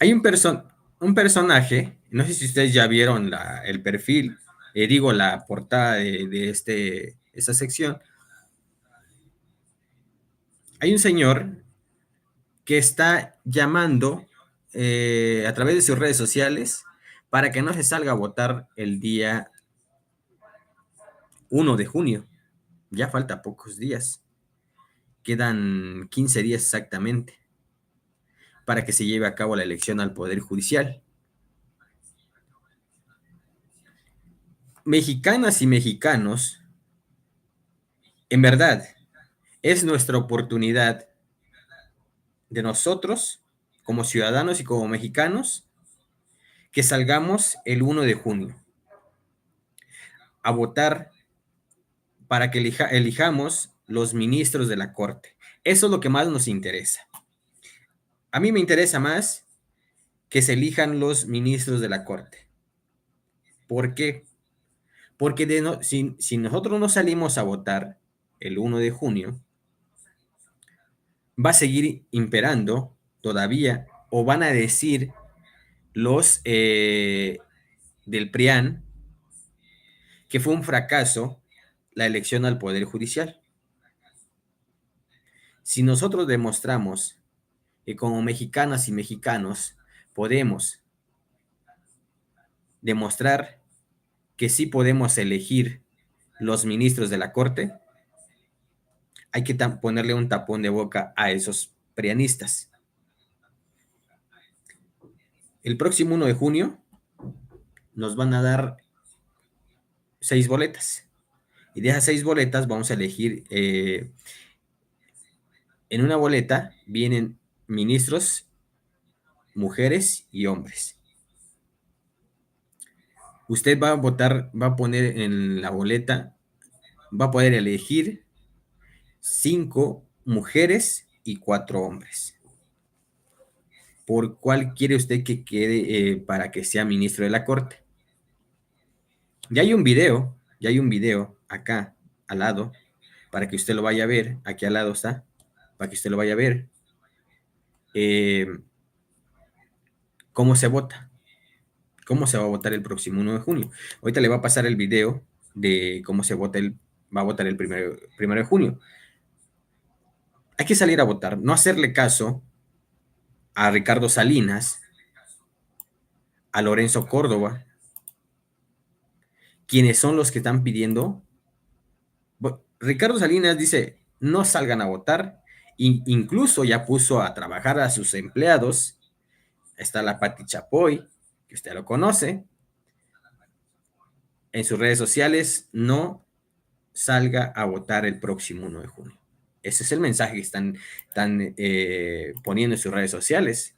Hay un personaje, no sé si ustedes ya vieron el perfil, digo la portada de esta sección. Hay un señor que está llamando a través de sus redes sociales para que no se salga a votar el día 1 de junio. Ya falta pocos días, quedan 15 días exactamente para que se lleve a cabo la elección al Poder Judicial. Mexicanas y mexicanos, en verdad, es nuestra oportunidad de nosotros, como ciudadanos y como mexicanos, que salgamos el 1 de junio a votar para que elijamos los ministros de la Corte. Eso es lo que más nos interesa. A mí me interesa más que se elijan los ministros de la Corte. ¿Por qué? Porque si nosotros no salimos a votar el 1 de junio, va a seguir imperando todavía, o van a decir los del PRIAN que fue un fracaso la elección al Poder Judicial. Si nosotros demostramos que como mexicanas y mexicanos podemos demostrar que sí podemos elegir los ministros de la Corte, hay que ponerle un tapón de boca a esos prianistas. El próximo 1 de junio nos van a dar 6 boletas. Y de esas 6 boletas vamos a elegir, en una boleta vienen ministros, mujeres y hombres. Usted va a votar, va a poner en la boleta, va a poder elegir 5 mujeres y 4 hombres. ¿Por cuál quiere usted que quede para que sea ministro de la Corte? Ya hay un video acá al lado, para que usted lo vaya a ver, aquí al lado está, para que usted lo vaya a ver, eh, cómo se vota, cómo se va a votar el próximo 1 de junio. Ahorita le va a pasar el video de cómo se vota va a votar el primero de junio. Hay que salir a votar, no hacerle caso a Ricardo Salinas, a Lorenzo Córdoba, quienes son los que están pidiendo. Ricardo Salinas dice, no salgan a votar, incluso ya puso a trabajar a sus empleados. Está la Pati Chapoy, que usted lo conoce, en sus redes sociales, no salga a votar el próximo 1 de junio. Ese es el mensaje que están poniendo en sus redes sociales.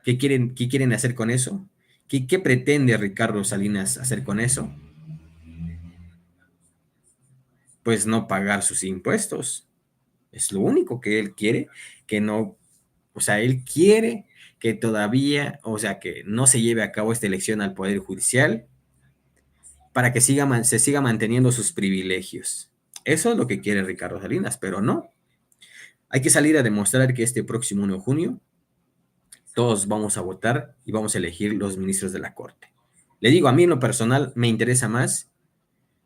¿Qué quieren hacer con eso? ¿Qué pretende Ricardo Salinas hacer con eso? Pues no pagar sus impuestos. Es lo único que él quiere, que no, o sea, él quiere que todavía, o sea, que no se lleve a cabo esta elección al Poder Judicial para que se siga manteniendo sus privilegios. Eso es lo que quiere Ricardo Salinas, pero no. Hay que salir a demostrar que este próximo 1 de junio todos vamos a votar y vamos a elegir los ministros de la Corte. Le digo, a mí en lo personal me interesa más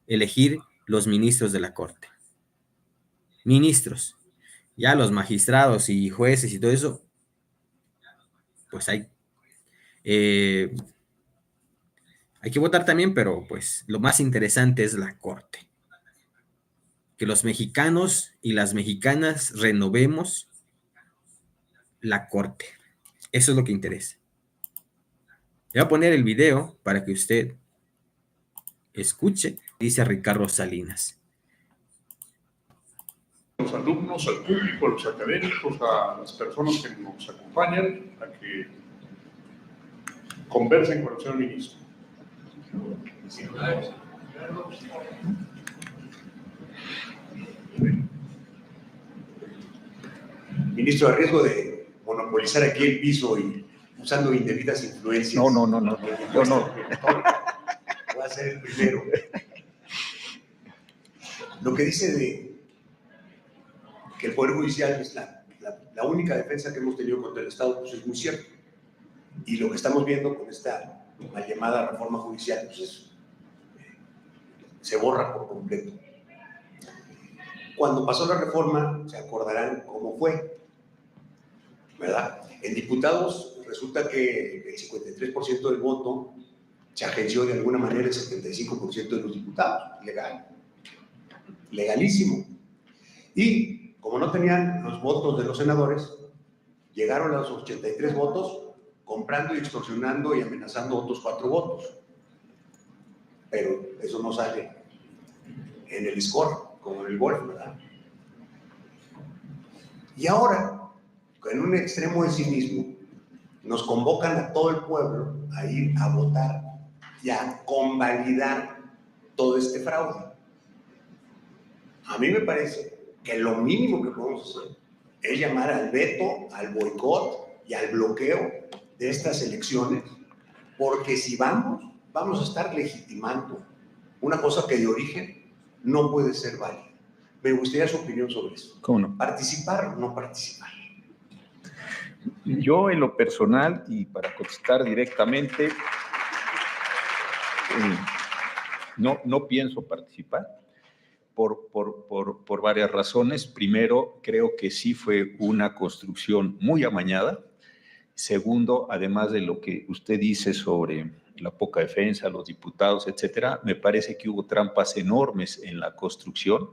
elegir los ministros de la Corte. Ministros. Ya los magistrados y jueces y todo eso, pues eh, hay que votar también, pero pues lo más interesante es la Corte. Que los mexicanos y las mexicanas renovemos la Corte. Eso es lo que interesa. Le voy a poner el video para que usted escuche, dice Ricardo Salinas. Los alumnos, al público, a los académicos, a las personas que nos acompañan, a que conversen con el señor ministro. Ministro, a riesgo de monopolizar aquí el piso y usando indebidas influencias. No. Yo no. Voy a ser el primero. Lo que dice de que el Poder Judicial es la la única defensa que hemos tenido contra el Estado, pues es muy cierto. Y lo que estamos viendo con esta mal llamada reforma judicial, pues se borra por completo. Cuando pasó la reforma, se acordarán cómo fue, ¿verdad? En diputados resulta que el 53% del voto se agenció de alguna manera el 75% de los diputados, legal, legalísimo. Y como no tenían los votos de los senadores, llegaron a los 83 votos comprando y extorsionando y amenazando otros 4 votos. Pero eso no sale en el score, como en el golf, ¿verdad? Y ahora, en un extremo de cinismo, nos convocan a todo el pueblo a ir a votar y a convalidar todo este fraude. A mí me parece que lo mínimo que podemos hacer es llamar al veto, al boicot y al bloqueo de estas elecciones, porque si vamos a estar legitimando una cosa que de origen no puede ser válida. Me gustaría su opinión sobre eso. ¿Cómo no? ¿Participar o no participar? Yo en lo personal, y para contestar directamente, no pienso participar por varias razones. Primero, creo que sí fue una construcción muy amañada. Segundo, además de lo que usted dice sobre la poca defensa, los diputados, etcétera, me parece que hubo trampas enormes en la construcción.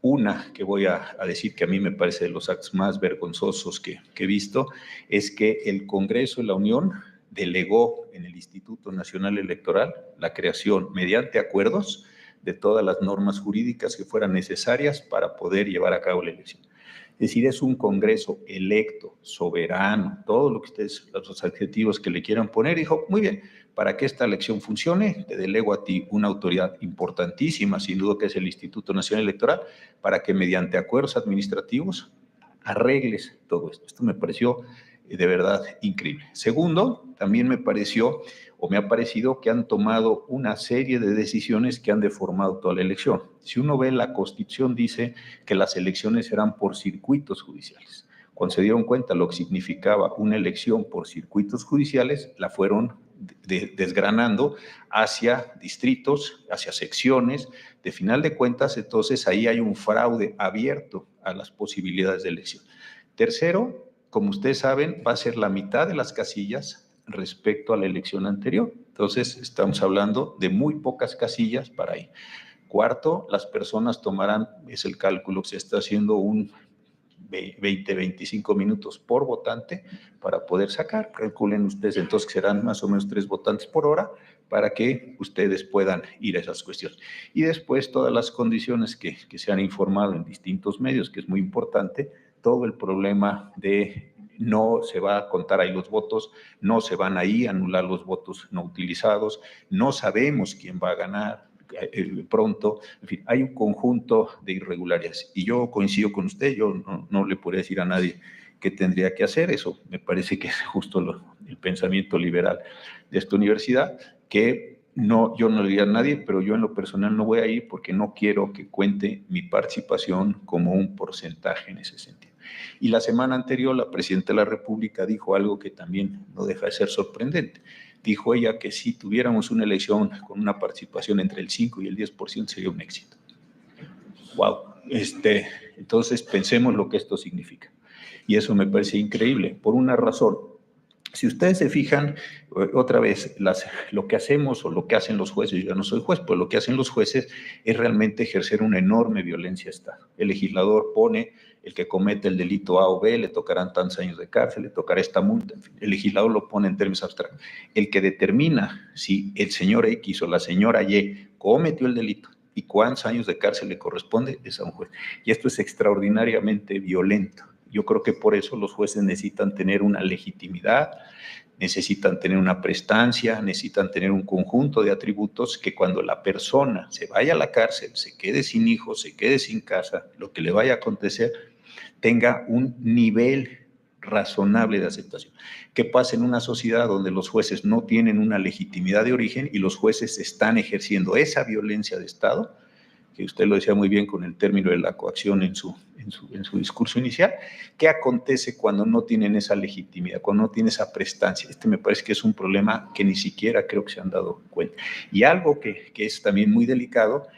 Una que voy a decir que a mí me parece de los actos más vergonzosos que he visto, es que el Congreso de la Unión delegó en el Instituto Nacional Electoral la creación, mediante acuerdos, de todas las normas jurídicas que fueran necesarias para poder llevar a cabo la elección. Es decir, es un Congreso electo, soberano, todo lo que ustedes, los adjetivos que le quieran poner. Dijo, muy bien, para que esta elección funcione, te delego a ti una autoridad importantísima, sin duda, que es el Instituto Nacional Electoral, para que mediante acuerdos administrativos arregles todo esto. Esto me pareció de verdad increíble. Segundo, también me ha parecido que han tomado una serie de decisiones que han deformado toda la elección. Si uno ve la Constitución, dice que las elecciones serán por circuitos judiciales. Cuando se dieron cuenta lo que significaba una elección por circuitos judiciales, la fueron desgranando hacia distritos, hacia secciones. De final de cuentas, entonces ahí hay un fraude abierto a las posibilidades de elección. Tercero, como ustedes saben, va a ser la mitad de las casillas respecto a la elección anterior. Entonces, estamos hablando de muy pocas casillas para ahí. Cuarto, las personas tomarán, es el cálculo que se está haciendo, un 20-25 minutos por votante para poder sacar. Calculen ustedes entonces que serán más o menos 3 votantes por hora para que ustedes puedan ir a esas cuestiones. Y después todas las condiciones que se han informado en distintos medios, que es muy importante, todo el problema de no se va a contar ahí los votos, no se van ahí a anular los votos no utilizados, no sabemos quién va a ganar pronto, en fin, hay un conjunto de irregularidades. Y yo coincido con usted, yo no le podría decir a nadie qué tendría que hacer, eso me parece que es justo el pensamiento liberal de esta universidad, que no, yo no le diría a nadie, pero yo en lo personal no voy a ir porque no quiero que cuente mi participación como un porcentaje en ese sentido. Y la semana anterior la presidenta de la República dijo algo que también no deja de ser sorprendente. Dijo ella que si tuviéramos una elección con una participación entre el 5 y el 10% sería un éxito. ¡Wow! Entonces pensemos lo que esto significa. Y eso me parece increíble, por una razón. Si ustedes se fijan, otra vez, lo que hacemos o lo que hacen los jueces, yo ya no soy juez, pero lo que hacen los jueces es realmente ejercer una enorme violencia a Estado. El legislador pone, el que comete el delito A o B, le tocarán tantos años de cárcel, le tocará esta multa, en fin, el legislador lo pone en términos abstractos. El que determina si el señor X o la señora Y cometió el delito y cuántos años de cárcel le corresponde es a un juez. Y esto es extraordinariamente violento. Yo creo que por eso los jueces necesitan tener una legitimidad, necesitan tener una prestancia, necesitan tener un conjunto de atributos que cuando la persona se vaya a la cárcel, se quede sin hijos, se quede sin casa, lo que le vaya a acontecer, tenga un nivel razonable de aceptación. ¿Qué pasa en una sociedad donde los jueces no tienen una legitimidad de origen y los jueces están ejerciendo esa violencia de Estado? Que usted lo decía muy bien con el término de la coacción en su en su discurso inicial. ¿Qué acontece cuando no tienen esa legitimidad, cuando no tienen esa prestancia? Me parece que es un problema que ni siquiera creo que se han dado cuenta. Y algo que es también muy delicado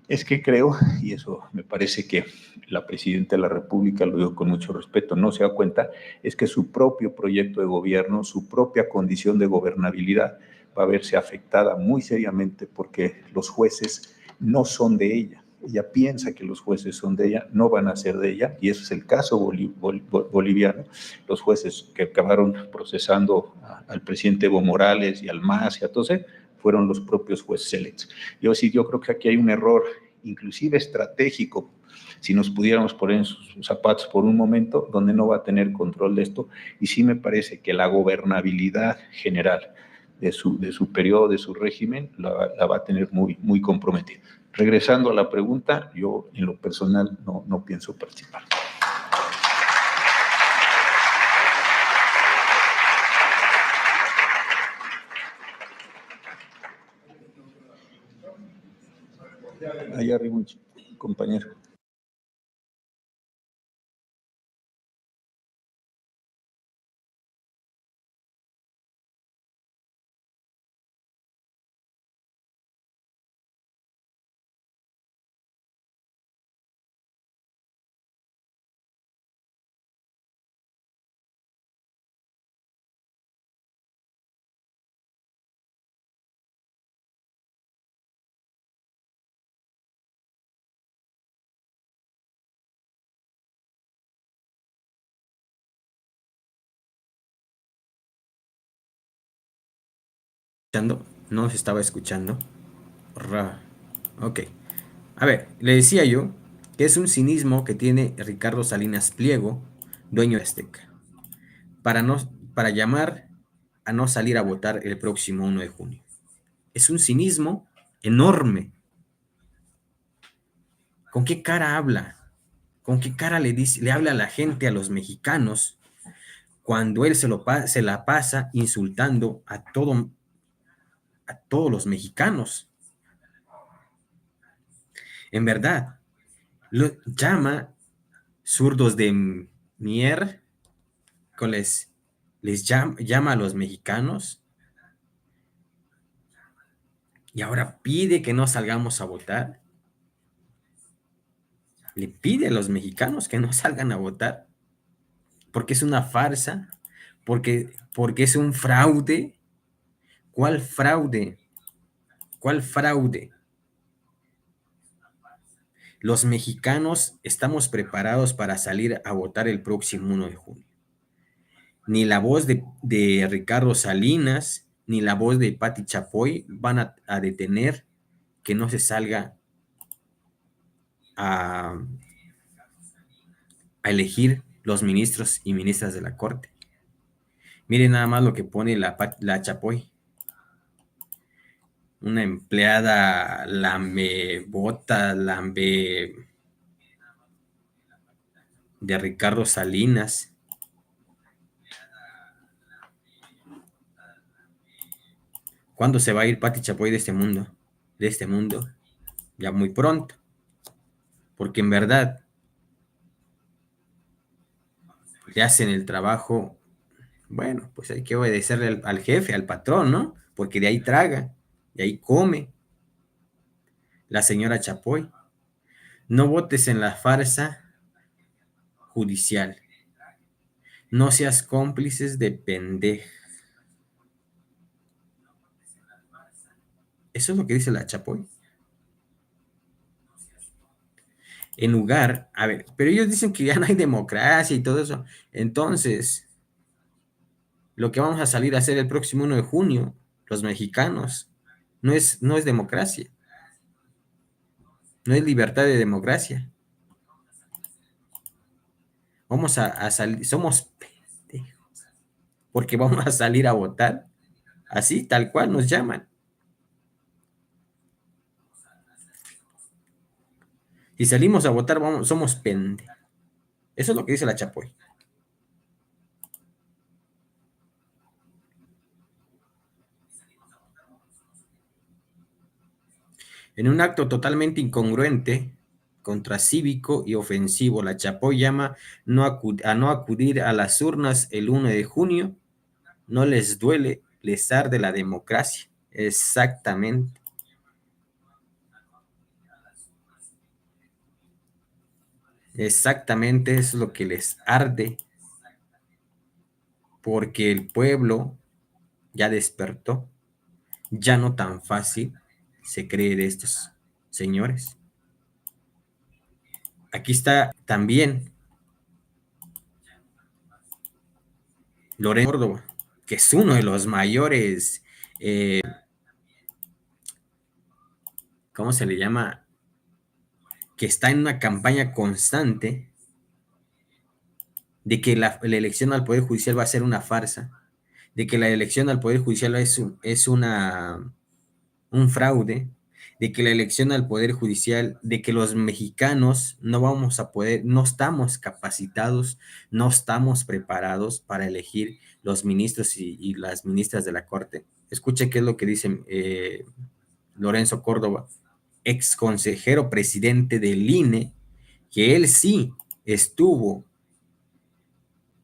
es que creo, y eso me parece que la Presidenta de la República, lo digo con mucho respeto, no se da cuenta, es que su propio proyecto de gobierno, su propia condición de gobernabilidad va a verse afectada muy seriamente porque los jueces no son de ella. Ella piensa que los jueces son de ella, no van a ser de ella, y ese es el caso boliviano. Los jueces que acabaron procesando al presidente Evo Morales y al MAS y a todos, fueron los propios jueces electos. Yo creo que aquí hay un error, inclusive estratégico, si nos pudiéramos poner en sus zapatos por un momento, donde no va a tener control de esto, y sí me parece que la gobernabilidad general de su periodo, de su régimen, la va a tener muy comprometida. Regresando a la pregunta, yo en lo personal no pienso participar. Allá arriba un compañero. No se estaba escuchando. Ok. A ver, le decía yo que es un cinismo que tiene Ricardo Salinas Pliego, dueño de Azteca, para, no, para llamar a no salir a votar el próximo 1 de junio. Es un cinismo enorme. ¿Con qué cara habla? ¿Con qué cara le habla a la gente, a los mexicanos, cuando él se la pasa insultando a todos los mexicanos? En verdad, lo llama zurdos de miércoles, llama a los mexicanos y ahora pide que no salgamos a votar. Le pide a los mexicanos que no salgan a votar porque es una farsa, porque es un fraude. ¿Cuál fraude? ¿Cuál fraude? Los mexicanos estamos preparados para salir a votar el próximo 1 de junio. Ni la voz de Ricardo Salinas, ni la voz de Pati Chapoy van a detener que no se salga a elegir los ministros y ministras de la Corte. Miren nada más lo que pone la Chapoy. Una empleada lambebota, de Ricardo Salinas. ¿Cuándo se va a ir Pati Chapoy de este mundo? De este mundo. Ya muy pronto. Porque en verdad le hacen el trabajo. Bueno, pues hay que obedecerle al jefe, al patrón, ¿no? Porque de ahí traga, de ahí come la señora Chapoy. No votes en la farsa judicial. No seas cómplices de pendeja. Eso es lo que dice la Chapoy. En lugar, a ver, pero ellos dicen que ya no hay democracia y todo eso. Entonces, lo que vamos a salir a hacer el próximo 1 de junio, los mexicanos, no es democracia. No es libertad de democracia. Vamos a salir, somos pendejos, porque vamos a salir a votar, así, tal cual nos llaman. Si salimos a votar, somos pendejos. Eso es lo que dice la Chapoy. En un acto totalmente incongruente, contracívico y ofensivo. La Chapoy llama a no acudir a las urnas el 1 de junio. No les duele, les arde la democracia. Exactamente. Exactamente es lo que les arde, porque el pueblo ya despertó, ya no tan fácil se cree de estos señores. Aquí está también Lorenzo Córdoba, que es uno de los mayores, ¿cómo se le llama? Que está en una campaña constante de que la elección al Poder Judicial va a ser una farsa, de que la elección al Poder Judicial es un fraude, de que la elección al Poder Judicial, de que los mexicanos no vamos a poder, no estamos capacitados, no estamos preparados para elegir los ministros y las ministras de la Corte. Escuche qué es lo que dice Lorenzo Córdoba, ex consejero presidente del INE, que él sí estuvo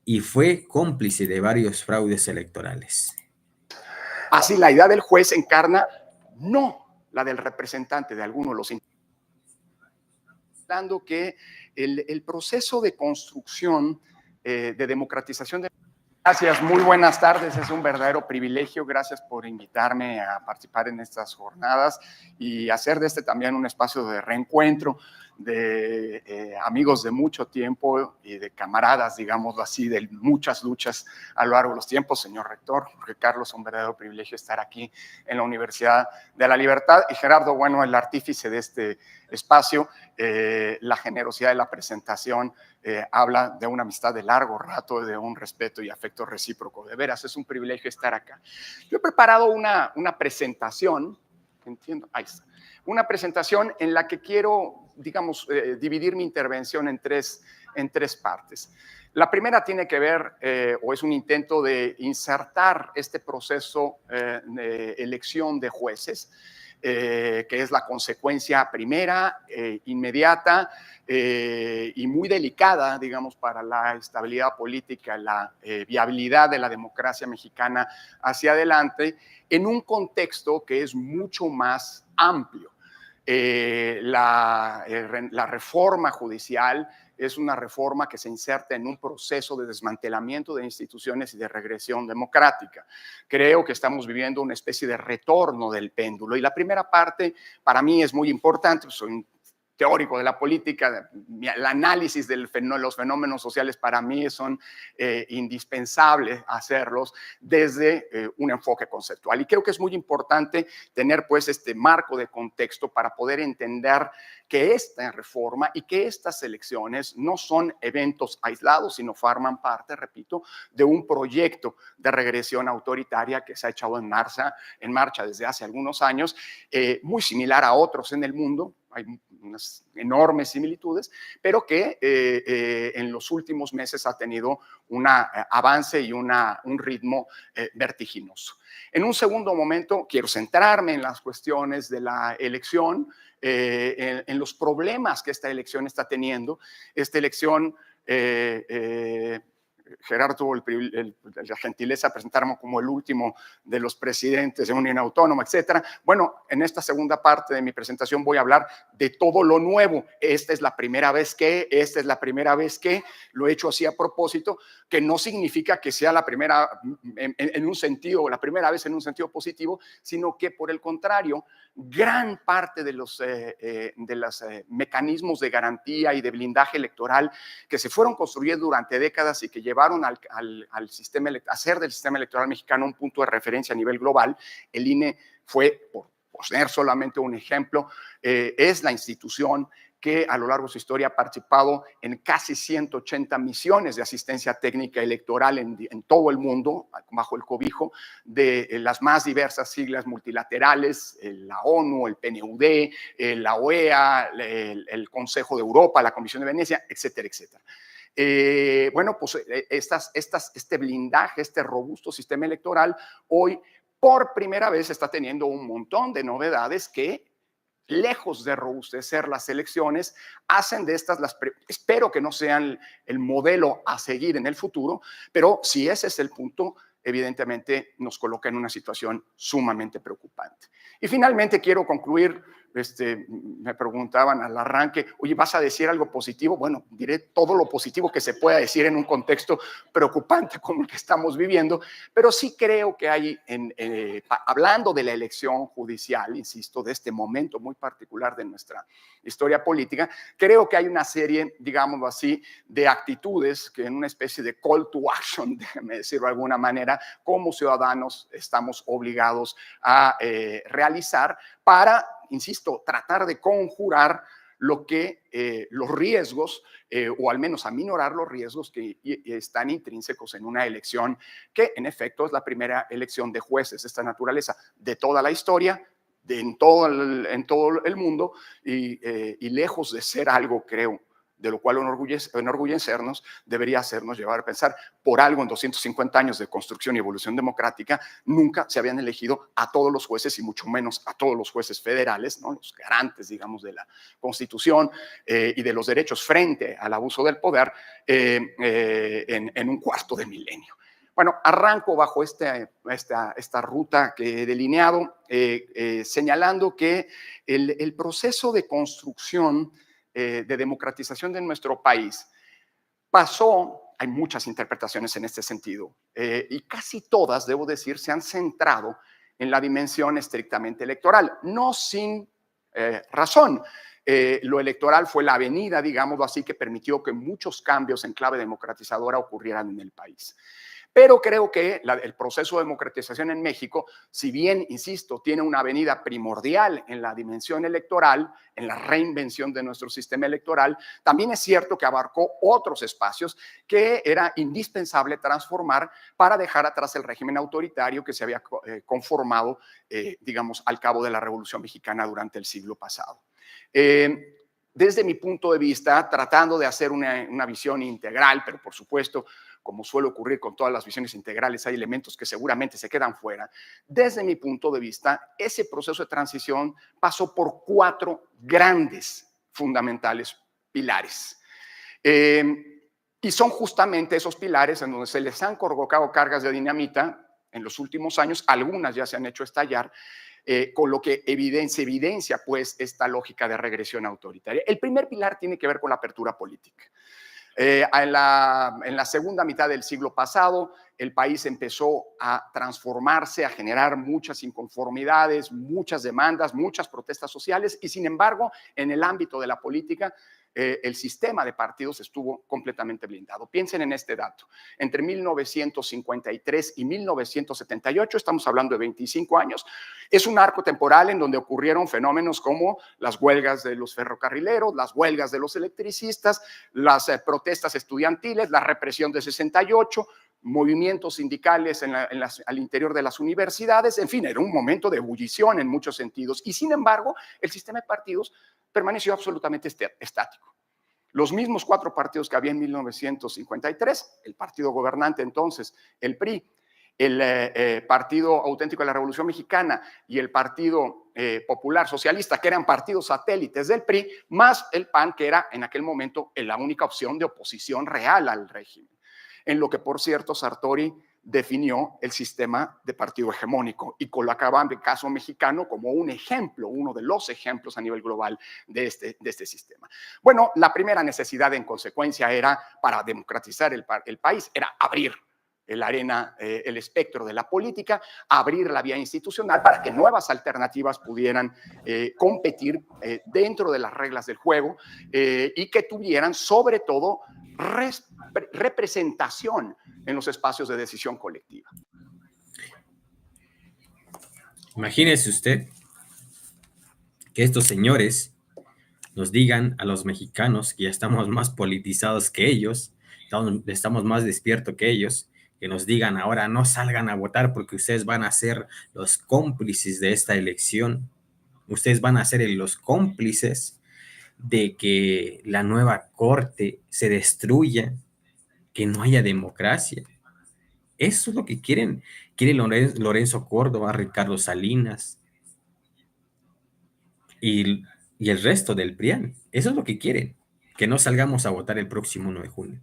y fue cómplice de varios fraudes electorales. Así, la idea del juez encarna no la del representante de alguno de los dando que el proceso de construcción, de democratización de... Gracias, muy buenas tardes, es un verdadero privilegio, gracias por invitarme a participar en estas jornadas y hacer de este también un espacio de reencuentro de amigos de mucho tiempo y de camaradas, digámoslo así, de muchas luchas a lo largo de los tiempos. Señor rector, Jorge Carlos, un verdadero privilegio estar aquí en la Universidad de la Libertad, y Gerardo, bueno, el artífice de este espacio. La generosidad de la presentación habla de una amistad de largo rato, de un respeto y afecto recíproco. De veras, es un privilegio estar acá. Yo he preparado una presentación, entiendo, ahí está, una presentación en la que quiero, digamos, dividir mi intervención en tres partes. La primera tiene que ver, o es un intento de insertar este proceso de elección de jueces, que es la consecuencia primera, inmediata y muy delicada, digamos, para la estabilidad política, la viabilidad de la democracia mexicana hacia adelante, en un contexto que es mucho más amplio. La reforma judicial es una reforma que se inserta en un proceso de desmantelamiento de instituciones y de regresión democrática. Creo que estamos viviendo una especie de retorno del péndulo, y la primera parte para mí es muy importante. Soy un teórico de la política, el análisis de los fenómenos sociales para mí son indispensables hacerlos desde un enfoque conceptual. Y creo que es muy importante tener pues este marco de contexto para poder entender que esta reforma y que estas elecciones no son eventos aislados, sino forman parte, repito, de un proyecto de regresión autoritaria que se ha echado en marcha desde hace algunos años, muy similar a otros en el mundo. Hay unas enormes similitudes, pero que en los últimos meses ha tenido un avance y un ritmo vertiginoso. En un segundo momento quiero centrarme en las cuestiones de la elección, en los problemas que esta elección está teniendo. Esta elección, Gerardo tuvo la gentileza de presentarme como el último de los presidentes de Unión Autónoma, etcétera. Bueno, en esta segunda parte de mi presentación voy a hablar de todo lo nuevo. Esta es la primera vez que, lo he hecho así a propósito, que no significa que sea la primera en un sentido, la primera vez en un sentido positivo, sino que por el contrario, gran parte de los mecanismos de garantía y de blindaje electoral que se fueron construyendo durante décadas y que llevaron al sistema, a hacer del sistema electoral mexicano un punto de referencia a nivel global. El INE fue, por poner solamente un ejemplo, es la institución que a lo largo de su historia ha participado en casi 180 misiones de asistencia técnica electoral en todo el mundo, bajo el cobijo de las más diversas siglas multilaterales, la ONU, el PNUD, la OEA, el Consejo de Europa, la Comisión de Venecia, etcétera, etcétera. Bueno, pues este blindaje, este robusto sistema electoral, hoy por primera vez está teniendo un montón de novedades que lejos de robustecer las elecciones, hacen de estas espero que no sean el modelo a seguir en el futuro, pero si ese es el punto, evidentemente nos coloca en una situación sumamente preocupante. Y finalmente quiero concluir. Me preguntaban al arranque, oye, ¿vas a decir algo positivo? Bueno, diré todo lo positivo que se pueda decir en un contexto preocupante como el que estamos viviendo, pero sí creo que hay, hablando de la elección judicial, insisto, de este momento muy particular de nuestra historia política, creo que hay una serie, digámoslo así, de actitudes que en una especie de call to action, déjeme decirlo de alguna manera, como ciudadanos estamos obligados a realizar para, insisto, tratar de conjurar los riesgos, o al menos aminorar los riesgos que están intrínsecos en una elección que, en efecto, es la primera elección de jueces de esta naturaleza de toda la historia, en todo el mundo, y lejos de ser algo, creo, de lo cual enorgullecernos, debería hacernos llevar a pensar, por algo en 250 años de construcción y evolución democrática, nunca se habían elegido a todos los jueces y mucho menos a todos los jueces federales, ¿no? Los garantes, digamos, de la Constitución y de los derechos frente al abuso del poder en un cuarto de milenio. Bueno, arranco bajo esta ruta que he delineado, señalando que el proceso de construcción de democratización de nuestro país pasó, hay muchas interpretaciones en este sentido, y casi todas, debo decir, se han centrado en la dimensión estrictamente electoral, no sin razón. Lo electoral fue la avenida, digámoslo así, que permitió que muchos cambios en clave democratizadora ocurrieran en el país. Pero creo que el proceso de democratización en México, si bien, insisto, tiene una avenida primordial en la dimensión electoral, en la reinvención de nuestro sistema electoral, también es cierto que abarcó otros espacios que era indispensable transformar para dejar atrás el régimen autoritario que se había conformado, digamos, al cabo de la Revolución Mexicana durante el siglo pasado. Desde mi punto de vista, tratando de hacer una visión integral, pero por supuesto, como suele ocurrir con todas las visiones integrales, hay elementos que seguramente se quedan fuera. Desde mi punto de vista, ese proceso de transición pasó por 4 grandes, fundamentales pilares. Y son justamente esos pilares en donde se les han colocado cargas de dinamita en los últimos años, algunas ya se han hecho estallar, con lo que se evidencia pues esta lógica de regresión autoritaria. El primer pilar tiene que ver con la apertura política. En la segunda mitad del siglo pasado, el país empezó a transformarse, a generar muchas inconformidades, muchas demandas, muchas protestas sociales, y sin embargo, en el ámbito de la política, el sistema de partidos estuvo completamente blindado. Piensen en este dato. Entre 1953 y 1978, estamos hablando de 25 años, es un arco temporal en donde ocurrieron fenómenos como las huelgas de los ferrocarrileros, las huelgas de los electricistas, las protestas estudiantiles, la represión de 68, movimientos sindicales al interior de las universidades, en fin, era un momento de ebullición en muchos sentidos. Y sin embargo, el sistema de partidos permaneció absolutamente estático. Los mismos 4 partidos que había en 1953, el partido gobernante entonces, el PRI, el Partido Auténtico de la Revolución Mexicana y el Partido Popular Socialista, que eran partidos satélites del PRI, más el PAN, que era en aquel momento la única opción de oposición real al régimen. En lo que, por cierto, Sartori definió el sistema de partido hegemónico y colocaba el caso mexicano como un ejemplo, uno de los ejemplos a nivel global de este sistema. Bueno, la primera necesidad en consecuencia era, para democratizar el país, era abrir la arena, el espectro de la política, abrir la vía institucional para que nuevas alternativas pudieran competir dentro de las reglas del juego y que tuvieran sobre todo representación en los espacios de decisión colectiva. Imagínese usted que estos señores nos digan a los mexicanos que ya estamos más politizados que ellos, estamos más despiertos que ellos, que nos digan ahora no salgan a votar porque ustedes van a ser los cómplices de esta elección, ustedes van a ser los cómplices de que la nueva corte se destruya, que no haya democracia. Eso es lo que quiere Lorenzo Córdoba, Ricardo Salinas. y el resto del PRIAN. Eso es lo que quieren, que no salgamos a votar el próximo 1 de junio.